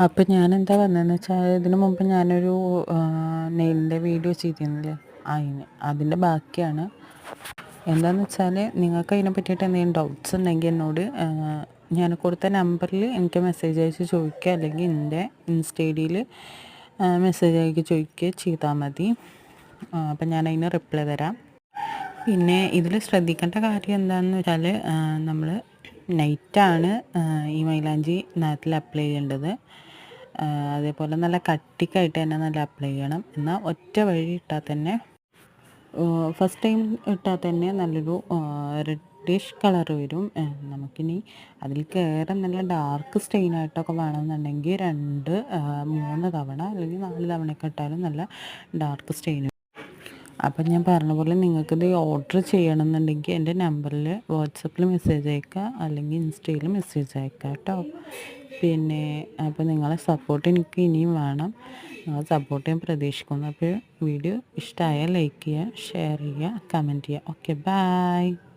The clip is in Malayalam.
അപ്പം ഞാനെന്താ പറഞ്ഞതെന്ന് വെച്ചാൽ ഇതിന് മുമ്പ് ഞാനൊരു നെയിലിൻ്റെ വീഡിയോ ചെയ്തിരുന്നില്ലേ, അതിൻ്റെ ബാക്കിയാണ്. എന്താണെന്ന് വെച്ചാൽ നിങ്ങൾക്ക് അതിനെ പറ്റിയിട്ട് എന്തെങ്കിലും ഡൗട്ട്സ് ഉണ്ടെങ്കിൽ എന്നോട് ഞാൻ കൊടുത്ത നമ്പറിൽ എനിക്ക് മെസ്സേജ് അയച്ച് ചോദിക്കുക, അല്ലെങ്കിൽ എൻ്റെ ഇൻസ്റ്റ ഐ ഡിയിൽ മെസ്സേജ് അയച്ച് ചോദിക്കുക ചെയ്താൽ മതി. അപ്പം ഞാൻ അതിന് റിപ്ലൈ തരാം. പിന്നെ ഇതിൽ ശ്രദ്ധിക്കേണ്ട കാര്യം എന്താണെന്ന് വെച്ചാൽ നമ്മൾ നൈറ്റാണ് ഈ മൈലാഞ്ചി നഖത്തിൽ അപ്ലൈ ചെയ്യേണ്ടത്. അതേപോലെ നല്ല കട്ടിക്കായിട്ട് തന്നെ നല്ല അപ്ലൈ ചെയ്യണം. എന്നാൽ ഒറ്റ വഴി ഇട്ടാൽ തന്നെ, ഫസ്റ്റ് ടൈം ഇട്ടാൽ തന്നെ നല്ലൊരു റെഡിഷ് കളർ വരും. നമുക്കിനി അതിൽ കയറി നല്ല ഡാർക്ക് സ്റ്റെയിനായിട്ടൊക്കെ വേണമെന്നുണ്ടെങ്കിൽ 2, 3 തവണ അല്ലെങ്കിൽ 4 തവണയൊക്കെ ഇട്ടാലും നല്ല ഡാർക്ക് സ്റ്റെയിൻ. അപ്പം ഞാൻ പറഞ്ഞ പോലെ നിങ്ങൾക്കിത് ഓർഡർ ചെയ്യണമെന്നുണ്ടെങ്കിൽ എൻ്റെ നമ്പറിൽ വാട്സപ്പിൽ മെസ്സേജ് അയക്കുക, അല്ലെങ്കിൽ ഇൻസ്റ്റയിൽ മെസ്സേജ് അയക്കുക കേട്ടോ. പിന്നെ അപ്പോൾ നിങ്ങളെ സപ്പോർട്ട് എനിക്ക് ഇനിയും വേണം. നിങ്ങൾ സപ്പോർട്ട് ഞാൻ പ്രതീക്ഷിക്കുന്നു. അപ്പോൾ വീഡിയോ ഇഷ്ടമായാൽ ലൈക്ക് ചെയ്യുക, ഷെയർ ചെയ്യുക, കമൻറ്റ് ചെയ്യുക. Okay, by.